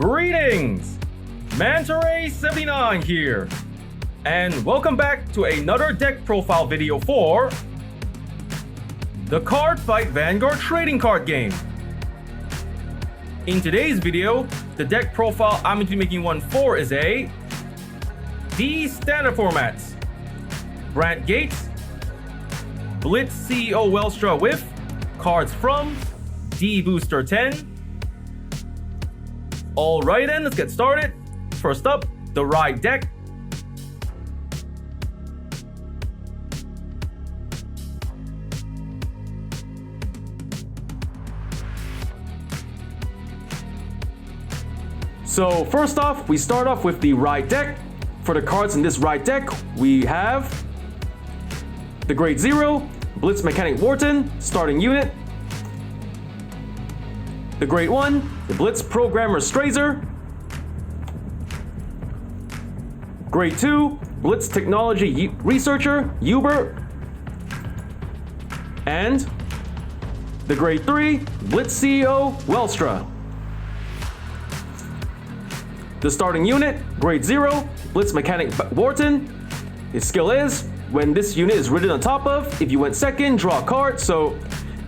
Greetings! Mantare79 here, and welcome back to another deck profile video for the Cardfight Vanguard trading card game. In today's video, the deck profile I'm going to be making one for is a D standard formats, Brandt Gates, Blitz CEO Welstra with cards from D-BT10. Alright then, let's get started. First up, the Ride deck. So first off, we start off with the Ride deck. For the cards in this Ride deck, we have the Grade 0, Blitz Mechanic Wharton, starting unit. The Grade 1, the Blitz Programmer Strazer. Grade 2, Blitz Technology Researcher, Uber. And the Grade 3, Blitz CEO, Welstra. The starting unit, Grade 0, Blitz Mechanic Wharton. His skill is, when this unit is ridden on top of, if you went second, draw a card. So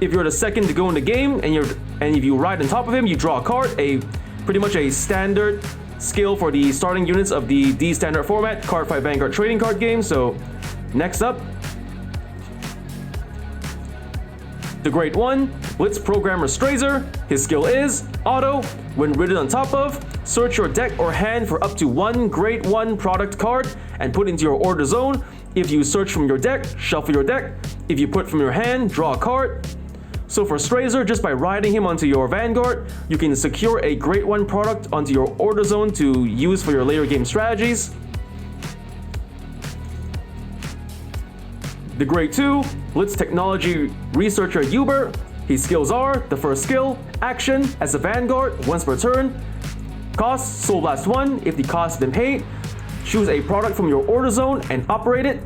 if you're the second to go in the game and if you ride on top of him, you draw a card. Pretty much a standard skill for the starting units of the D standard format Cardfight Vanguard trading card game. So next up, the Grade 1, Blitz Programmer Strazer. His skill is auto. When ridden on top of, search your deck or hand for up to one Grade 1 product card and put into your order zone. If you search from your deck, shuffle your deck. If you put from your hand, draw a card. So for Strazer, just by riding him onto your Vanguard, you can secure a Grade 1 product onto your order zone to use for your later game strategies. The Grade 2, Blitz Technology Researcher Uber. His skills are, the first skill, action, as a Vanguard, once per turn. Cost, Soul Blast 1, if the cost has been paid. Choose a product from your order zone and operate it.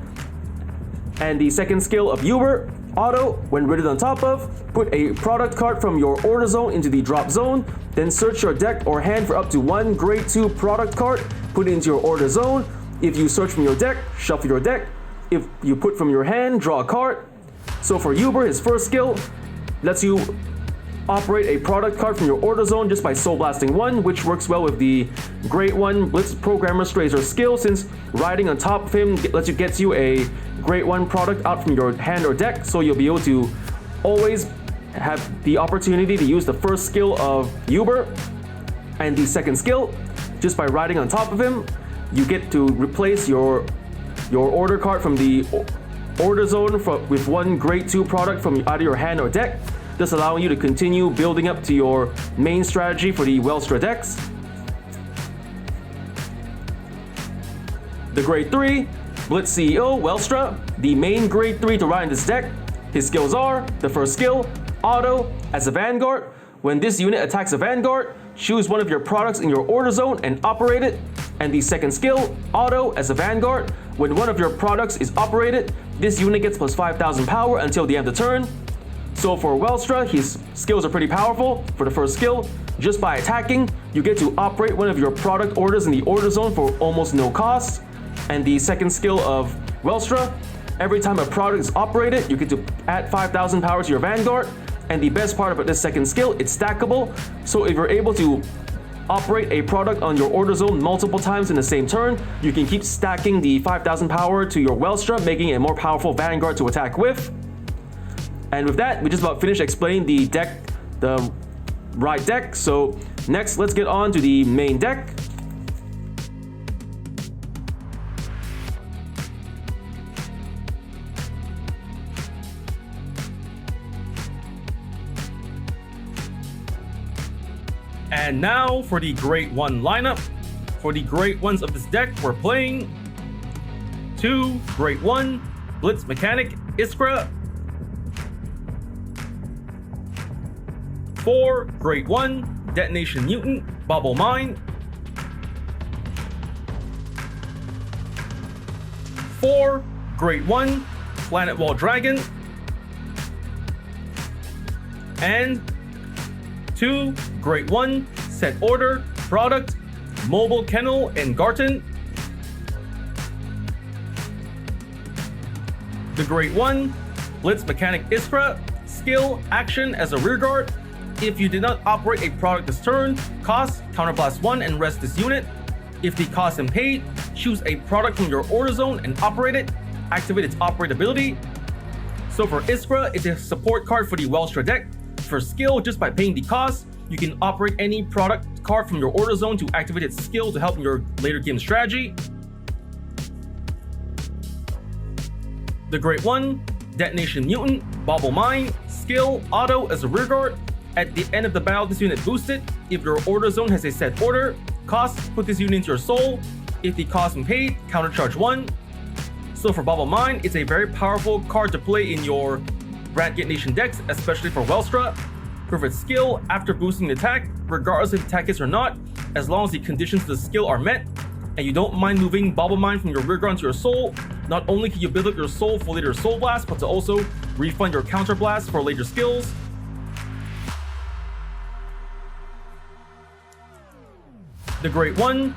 And the second skill of Uber, auto, when ridden on top of, put a product card from your order zone into the drop zone, then search your deck or hand for up to one Grade 2 product card, put it into your order zone. If you search from your deck, shuffle your deck. If you put from your hand, draw a card. So for Uber, his first skill lets you operate a product card from your order zone just by Soul Blasting 1, which works well with the Grade 1 Blitz Programmer Strazer skill, since riding on top of him gets you a Grade 1 product out from your hand or deck, so you'll be able to always have the opportunity to use the first skill of Uber. And the second skill, just by riding on top of him, you get to replace your order card from the order zone with one Grade 2 product from either your hand or deck, thus allowing you to continue building up to your main strategy for the Welstra decks. The Grade 3, Blitz CEO Welstra, the main Grade 3 to ride in this deck. His skills are, the first skill, auto, as a Vanguard. When this unit attacks a Vanguard, choose one of your products in your order zone and operate it. And the second skill, auto, as a Vanguard. When one of your products is operated, this unit gets plus 5,000 power until the end of the turn. So for Welstra, his skills are pretty powerful. For the first skill, just by attacking, you get to operate one of your product orders in the order zone for almost no cost. And the second skill of Welstra, every time a product is operated, you get to add 5,000 power to your Vanguard. And the best part about this second skill, it's stackable. So if you're able to operate a product on your order zone multiple times in the same turn, you can keep stacking the 5,000 power to your Welstra, making it a more powerful Vanguard to attack with. And with that, we just about finished explaining the deck, the Ride deck. So next, let's get on to the main deck. And now for the Grade 1 lineup. For the Grade 1s of this deck, we're playing 2 Grade 1 Blitz Mechanic Iskra, 4 Grade 1 Detonation Mutant Bubble Mine, 4 Grade 1 Planet Wall Dragon, and 2 Grade 1 Set Order Product, Mobile Kennel and Garten. The Great One, Blitz Mechanic Iskra, skill, action as a rearguard. If you did not operate a product this turn, cost, counterblast 1 and rest this unit. If the cost and paid, choose a product from your order zone and operate it. Activate its operate ability. So for Iskra, it's a support card for the Welstra deck. For skill, just by paying the cost, you can operate any product card from your order zone to activate its skill to help in your later game strategy. The Great One, Detonation Mutant, Bauble Mine, skill, auto as a rearguard. At the end of the battle, this unit boosted. If your order zone has a set order, cost, put this unit into your soul. If the cost and paid, countercharge 1. So for Bauble Mine, it's a very powerful card to play in your Brandt Nation decks, especially for Welstra. For its skill, after boosting the attack, regardless if the attack hits or not, as long as the conditions of the skill are met, and you don't mind moving Bauble Mine from your rearguard into your soul, not only can you build up your soul for later soul blast, but to also refund your counter blast for later skills. The Great One,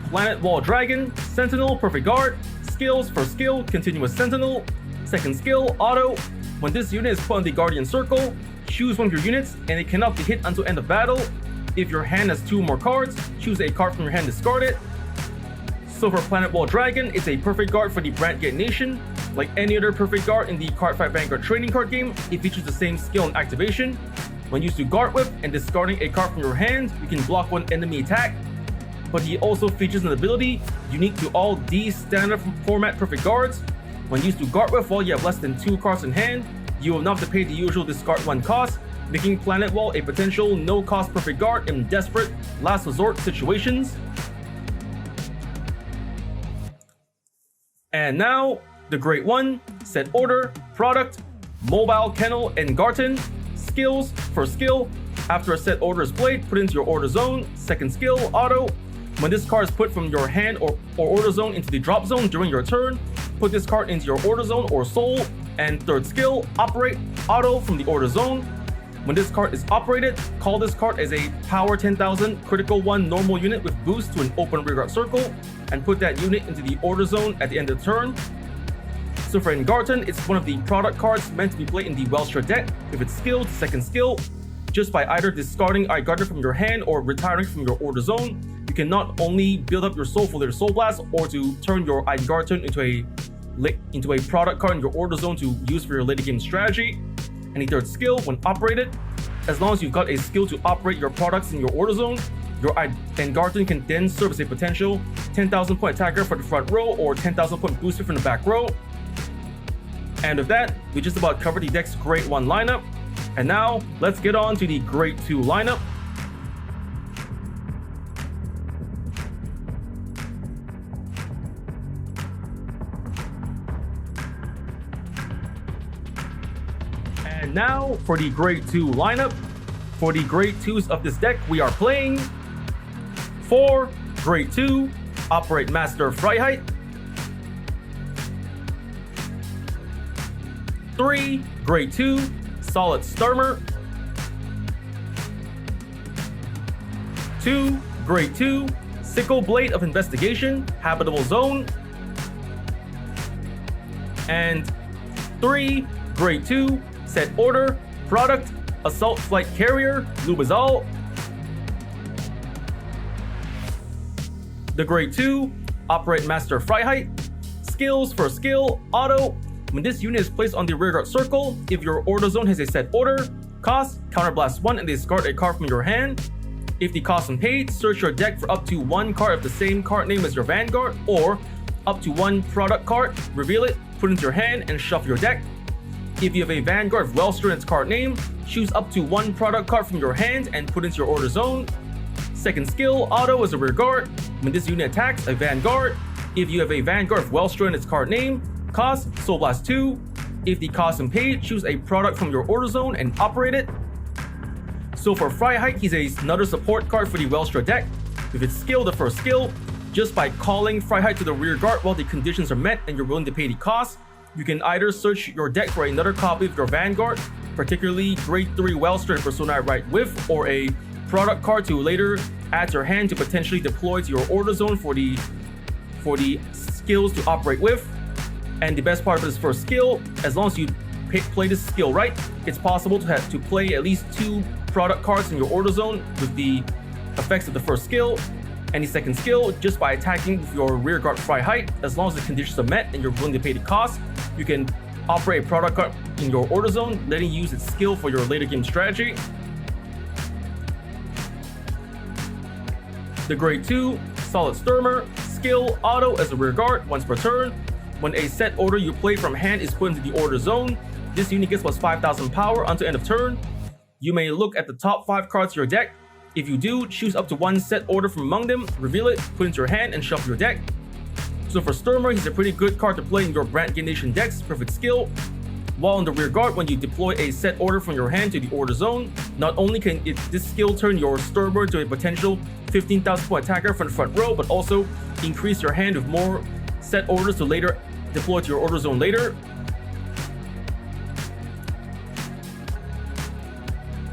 Planet Wall Dragon, Sentinel, Perfect Guard, skills for skill, Continuous Sentinel, second skill, auto. When this unit is put on the Guardian Circle, choose one of your units and it cannot be hit until end of battle. If your hand has 2 more cards, choose a card from your hand, discard it. So for Planet Wall Dragon, it's a perfect guard for the Brandt Nation. Like any other perfect guard in the Cardfight Vanguard trading card game, it features the same skill and activation. When used to guard whip and discarding a card from your hand, you can block one enemy attack. But he also features an ability unique to all these standard format perfect guards. When used to guard whip while you have less than 2 cards in hand, you will not have to pay the usual discard 1 cost, making Planet Wall a potential no-cost perfect guard in desperate last resort situations. And now, the Great One, set order, product, Mobile Kennel and Garten, skills for skill. After a set order is played, put into your order zone, second skill, auto. When this card is put from your hand or order zone into the drop zone during your turn, put this card into your order zone or soul. And third skill, operate, auto from the order zone. When this card is operated, call this card as a power 10,000 critical 1 normal unit with boost to an open rearguard circle, and put that unit into the order zone at the end of the turn. So for Garten, it's one of the product cards meant to be played in the Welstra deck. If it's skilled, second skill, just by either discarding Garten from your hand or retiring from your order zone, you can not only build up your soul for later soul blast, or to turn your Garten into a product card in your order zone to use for your later game strategy. And the third skill, when operated, as long as you've got a skill to operate your products in your order zone, your Garten can then serve as a potential 10,000 point attacker for the front row or 10,000 point booster from the back row. And with that, we just about covered the deck's Great One lineup. And now, let's get on to the Great Two lineup. And now, for the Great Two lineup. For the Great Twos of this deck, we are playing 4 Great Two, Operate Master Freiheit. 3 Great Two, Solid Stürmer. 2 Great Two, Sickle Blade of Investigation, Habitable Zone. And 3 Great Two, Set Order, Product, Assault Flight Carrier, Lubazal. The Great Two, Operate Master Freiheit. Skills for skill, auto. When this unit is placed on the rearguard circle, if your order zone has a set order, cost, counterblast 1 and discard a card from your hand. If the cost and paid, search your deck for up to 1 card of the same card name as your Vanguard, or up to 1 product card, reveal it, put it into your hand, and shuffle your deck. If you have a Vanguard of Welstra in its card name, choose up to 1 product card from your hand and put it into your order zone. Second skill, auto as a rear guard. When this unit attacks a Vanguard, if you have a Vanguard of Welstra in its card name, cost, Soul Blast 2. If the cost and paid, choose a product from your order zone and operate it. So for Freiheit, he's another support card for the Welstra deck. If it's skill, the first skill, just by calling Freiheit to the rear guard while the conditions are met and you're willing to pay the cost, you can either search your deck for another copy of your Vanguard, particularly Grade 3 Welstra and Persona Right with, or a product card to later add to your hand to potentially deploy to your order zone for the skills to operate with. And the best part of this first skill, as long as you play this skill right, it's possible to play at least 2 product cards in your order zone with the effects of the first skill and the second skill just by attacking with your rear guard fry height. As long as the conditions are met and you're willing to pay the cost, you can operate a product card in your order zone, letting you use its skill for your later game strategy. The grade 2 Solid Stürmer skill auto as a rear guard once per turn. When a set order you play from hand is put into the order zone, this unit gets plus 5,000 power until end of turn. You may look at the top 5 cards of your deck. If you do, choose up to 1 set order from among them, reveal it, put it into your hand, and shuffle your deck. So for Stürmer, he's a pretty good card to play in your Brandt Nation decks, perfect skill. While in the rear guard, when you deploy a set order from your hand to the order zone, not only can this skill turn your Stürmer to a potential 15,000 point attacker from the front row, but also increase your hand with more set orders to later deploy to your order zone later.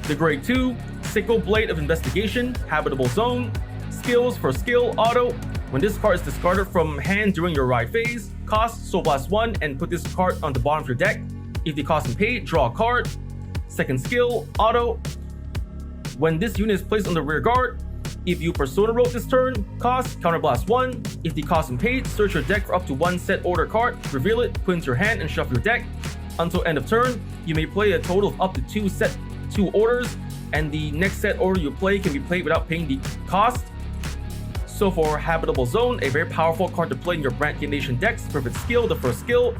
The grade 2 Sickle Blade of Investigation Habitable Zone skills for skill auto. When this card is discarded from hand during your ride phase, cost Soul Blast 1 and put this card on the bottom of your deck. If the cost is paid, draw a card. Second skill auto. When this unit is placed on the rear guard, if you Persona Road this turn, cost Counterblast 1. If the cost is paid, search your deck for up to 1 set order card, reveal it, put it into your hand, and shuffle your deck. Until end of turn, you may play a total of up to 2 orders, and the next set order you play can be played without paying the cost. So for Habitable Zone, a very powerful card to play in your Brandt Nation decks, perfect skill, the first skill.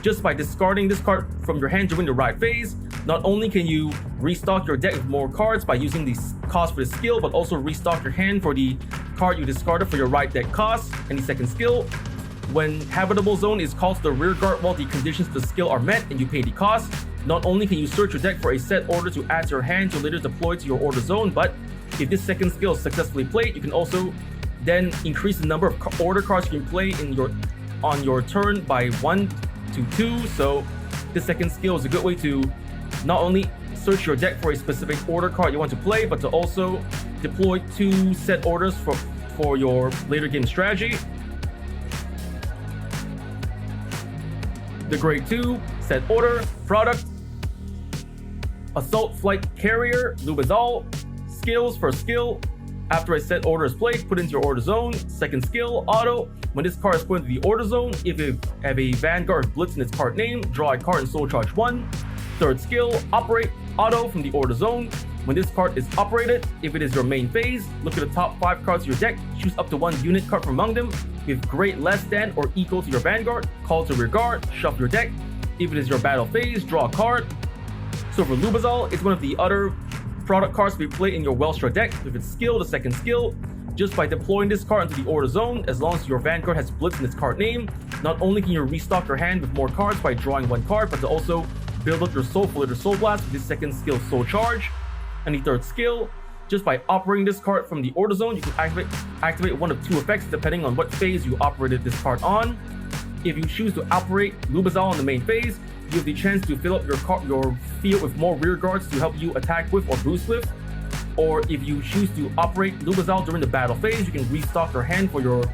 Just by discarding this card from your hand during the ride phase, not only can you restock your deck with more cards by using the cost for the skill, but also restock your hand for the card you discarded for your ride deck cost. And the second skill, when Habitable Zone is called to the rear guard while the conditions of the skill are met and you pay the cost, not only can you search your deck for a set order to add to your hand to later deploy to your order zone, but if this second skill is successfully played, you can also then increase the number of order cards you can play on your turn by 1 to 2. So this second skill is a good way to not only search your deck for a specific order card you want to play, but to also deploy 2 set orders for your later game strategy. The grade 2 set order product Assault Flight Carrier Lubezal skills for skill. After a set order is played, put into your order zone. Second skill auto. When this card is put into the order zone, if you have a Vanguard Blitz in its card name, draw a card and soul charge 1. Third skill, operate auto from the order zone. When this card is operated, if it is your main phase, look at the top 5 cards of your deck, choose up to 1 unit card from among them with grade less than or equal to your Vanguard, call to rear guard, shuffle your deck. If it is your battle phase, draw a card. So for Lubezal, it's one of the other product cards to be played in your Welstra deck with its skill, the second skill. Just by deploying this card into the order zone, as long as your Vanguard has Blitz in its card name, not only can you restock your hand with more cards by drawing 1 card, but to also build up your Soul Flitter Soul Blast with this second skill, Soul Charge. And the third skill, just by operating this card from the order zone, you can activate one of 2 effects depending on what phase you operated this card on. If you choose to operate Lubezal on the main phase, you have the chance to fill up your field with more rear guards to help you attack with or boost with. Or if you choose to operate Lubezal during the battle phase, you can restock your hand for your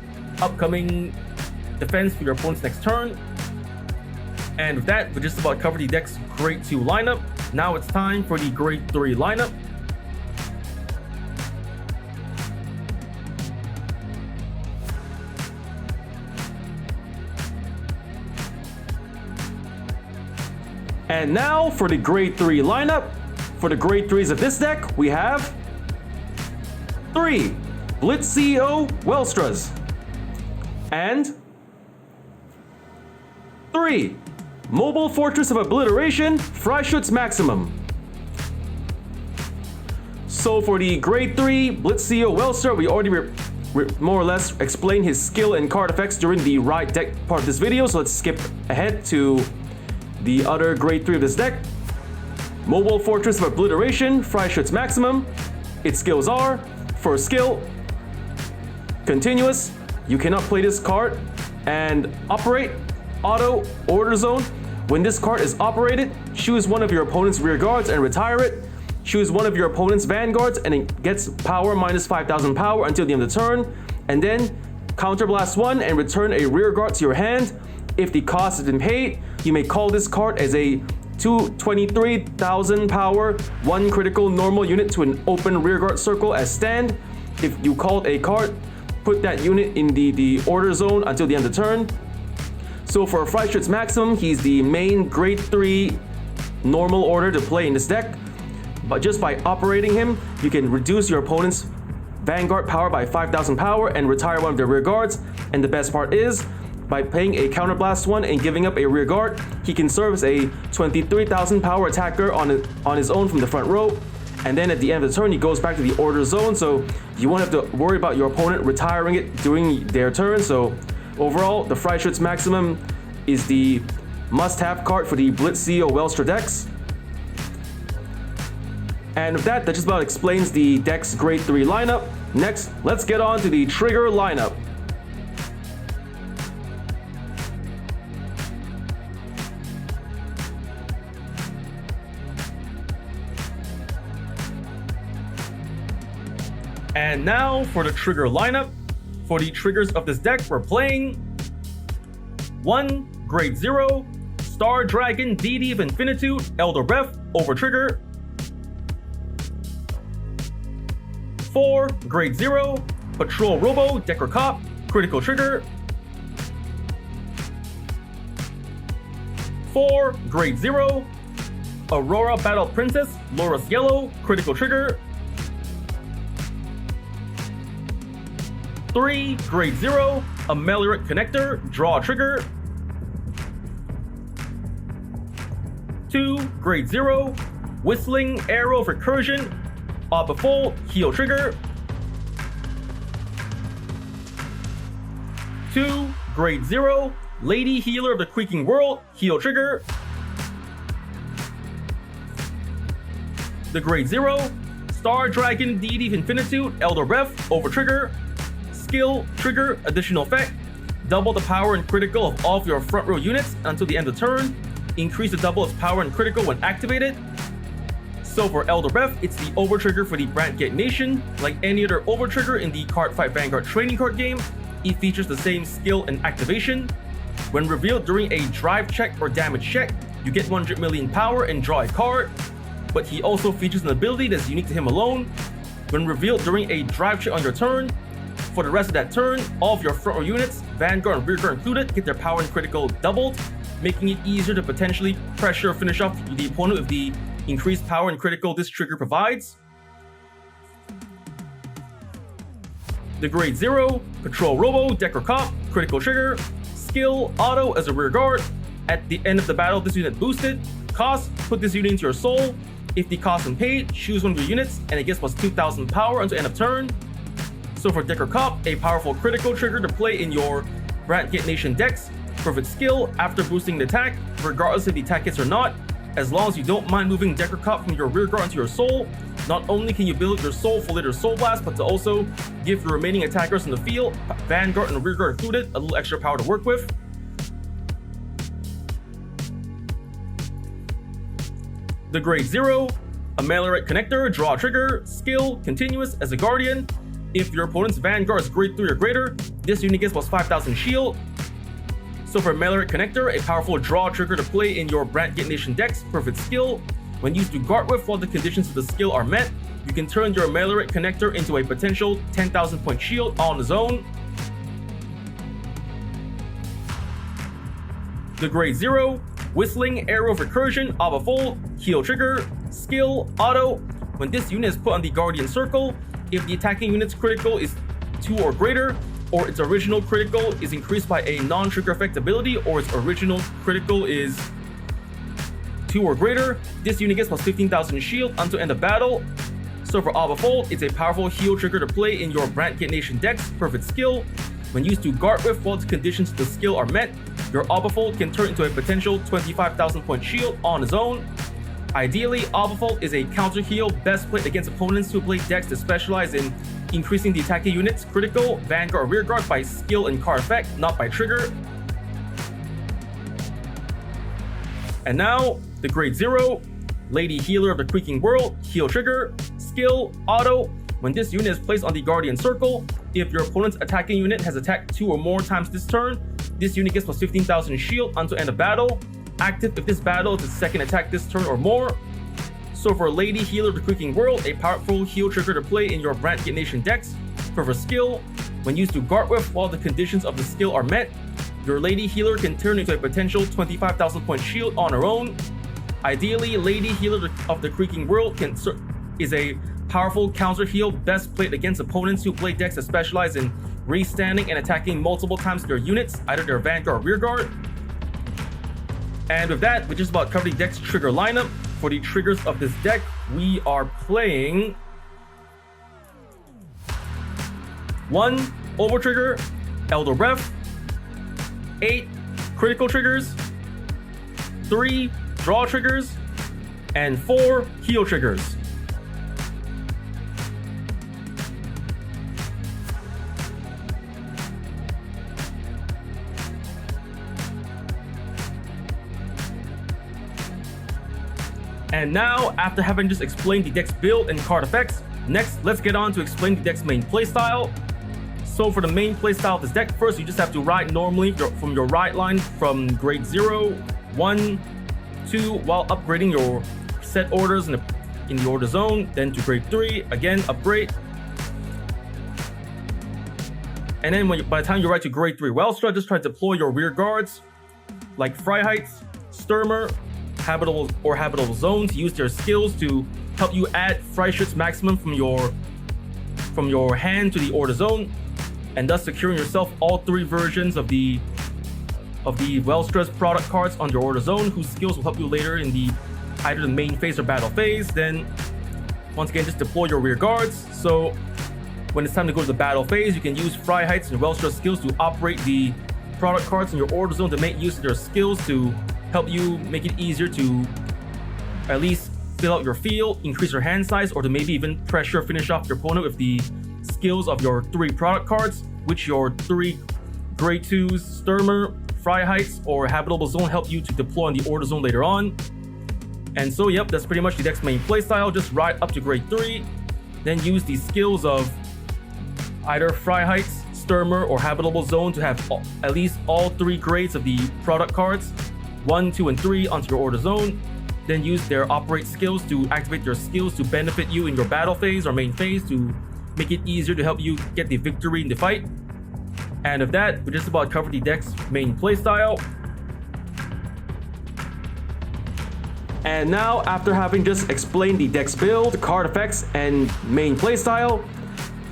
upcoming defense for your opponent's next turn. And with that, we just about covered the deck's grade 2 lineup. Now it's time for the grade 3 lineup. And now for the grade 3 lineup. For the grade 3s of this deck, we have 3 Blitz CEO Welstras and 3 Mobile Fortress of Obliteration Freischutz Maximum. So for the grade 3 Blitz CEO Welstra, we already more or less explained his skill and card effects during the ride deck part of this video, so let's skip ahead to the other grade 3 of this deck. Mobile Fortress of Obliteration Freischutz Maximum. Its skills are: first skill, continuous, you cannot play this card, and operate, auto, order zone. When this card is operated, choose one of your opponent's rear guards and retire it. choose one of your opponent's vanguards and it gets power minus 5,000 power until the end of the turn, and then counterblast 1 and return a rear guard to your hand. If the cost has been paid, you may call this card as a 23,000 power, 1 critical normal unit to an open rearguard circle as stand. If you called a card, put that unit in the order zone until the end of the turn. So for Freischütz Maximum, he's the main grade 3 normal order to play in this deck. But just by operating him, you can reduce your opponent's Vanguard power by 5,000 power and retire one of their rear guards. And the best part is, by playing a counterblast 1 and giving up a rear guard, he can serve as a 23,000 power attacker on his own from the front row. And then at the end of the turn, he goes back to the order zone, so you won't have to worry about your opponent retiring it during their turn. So overall, the Freischütz Maximum is the must-have card for the Blitz CEO Welstra decks. And with that just about explains the deck's grade 3 lineup. Next, let's get on to the trigger lineup. And now for the trigger lineup. For the triggers of this deck, we're playing 1. Grade 0, Star Dragon, Deity of Infinitude, Elder Breath, over trigger. 4. Grade 0, Patrol Robo, Decker Cop, critical trigger. 4. Grade 0, Aurora Battle Princess, Loras Yellow, critical trigger. 3. Grade 0, Ameliorate Connector, draw trigger. 2. Grade 0, Whistling Arrow of Recursion, Full, heal trigger. 2. Grade 0, Lady Healer of the Creaking World, heal trigger. The Grade 0, Star Dragon, Deity of Infinitude, Elder Breath, over trigger. Skill, trigger, additional effect. Double the power and critical of all of your front row units until the end of the turn. Increase the double its power and critical when activated. So for Elder Breath, it's the over trigger for the Brandt Nation. Like any other over trigger in the Cardfight Vanguard trading card game, it features the same skill and activation. When revealed during a drive check or damage check, you get 100 million power and draw a card. But he also features an ability that's unique to him alone. When revealed during a drive check on your turn, for the rest of that turn, all of your front row units, Vanguard and Rearguard included, get their power and critical doubled, making it easier to potentially pressure or finish off the opponent with the increased power and critical this trigger provides. The Grade 0, Patrol Robo, Decker Cop, critical trigger. Skill, auto as a rear guard. At the end of the battle, this unit boosted. Cost, put this unit into your soul. If the cost is paid, choose one of your units, and it gets plus 2,000 power until end of turn. So for Decker Cop, a powerful critical trigger to play in your Brandt Nation decks. For its skill, after boosting the attack, regardless if the attack hits or not, as long as you don't mind moving Decker Cop from your rear guard into your soul, not only can you build your soul for later soul blast, but to also give your remaining attackers in the field, Vanguard and rear guard included, a little extra power to work with. The Grade 0, Ameliorate Connector, draw trigger. Skill, continuous as a guardian. If your opponent's Vanguard is grade 3 or greater, this unit gets plus 5,000 shield. So for Ameliorate Connector, a powerful draw trigger to play in your Brandt Nation decks. For its skill, when used to guard with while the conditions of the skill are met, you can turn your Ameliorate Connector into a potential 10,000 point shield on its own. The Grade 0, Whistling Arrow of Recursion, Full, heal trigger. Skill, auto. When this unit is put on the Guardian Circle, if the attacking unit's critical is 2 or greater, or its original critical is increased by a non-trigger effect ability, or its original critical is 2 or greater, this unit gets plus 15,000 shield until end of battle. So for Full, it's a powerful heal trigger to play in your Brandt Nation decks. Perfect skill. When used to guard with while the conditions of the skill are met, your Full can turn into a potential 25,000 point shield on its own. Ideally, Full is a counter heal best played against opponents who play decks that specialize in increasing the attacking unit's critical, Vanguard, or rear guard by skill and card effect, not by trigger. And now, the Grade 0, Lady Healer of the Creaking World, heal trigger, skill, auto. When this unit is placed on the Guardian Circle, if your opponent's attacking unit has attacked 2 or more times this turn, this unit gets plus 15,000 shield until end of battle. Active if this battle is its second attack this turn or more. So for Lady Healer of the Creaking World, a powerful heal trigger to play in your Brandt Nation decks. For skill, when used to guard with while the conditions of the skill are met, your Lady Healer can turn into a potential 25,000 point shield on her own. Ideally, Lady Healer of the Creaking World is a powerful counter heal best played against opponents who play decks that specialize in restanding and attacking multiple times their units, either their Vanguard or Rearguard. And with that, we just about covered the deck's trigger lineup. For the triggers of this deck, we are playing 1 Over Trigger, Elder Breath, 8 Critical Triggers, 3 Draw Triggers, and 4 Heal Triggers. And now, after having just explained the deck's build and card effects, next let's get on to explain the deck's main playstyle. So for the main playstyle of this deck, first you just have to ride normally from your ride line from grade 0, 1, 2, while upgrading your set orders in the order zone, then to grade 3, again upgrade. And then by the time you ride to grade 3 Welstra, just try to deploy your rear guards like Freiheits, Stürmer, habitable zone to use their skills to help you add Freischütz maximum from your hand to the order zone, and thus securing yourself all 3 versions of the Welstra's product cards on your order zone, whose skills will help you later in either the main phase or battle phase. Then once again, just deploy your rear guards. So when it's time to go to the battle phase, you can use Freiheits and Welstra's skills to operate the product cards in your order zone to make use of their skills to help you make it easier to at least fill out your field, increase your hand size, or to maybe even pressure finish off your opponent with the skills of your 3 product cards, which your 3 grade 2s, Stürmer, Freiheits, or Habitable Zone help you to deploy in the order zone later on. And so yep, that's pretty much the deck's main playstyle. Just ride up to grade 3, then use the skills of either Freiheits, Stürmer, or Habitable Zone to have at least all 3 grades of the product cards, 1, 2, and 3 onto your order zone. Then use their operate skills to activate their skills to benefit you in your battle phase or main phase to make it easier to help you get the victory in the fight. And with that, we just about covered the deck's main playstyle. And now, after having just explained the deck's build, card effects, and main playstyle,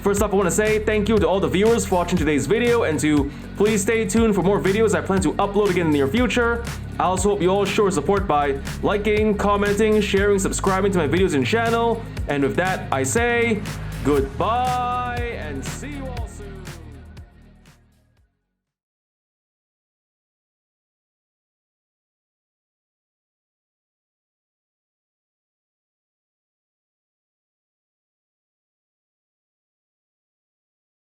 first up I want to say thank you to all the viewers for watching today's video, and to please stay tuned for more videos I plan to upload again in the near future. I also hope you all show support by liking, commenting, sharing, subscribing to my videos and channel. And with that, I say goodbye and see you all soon.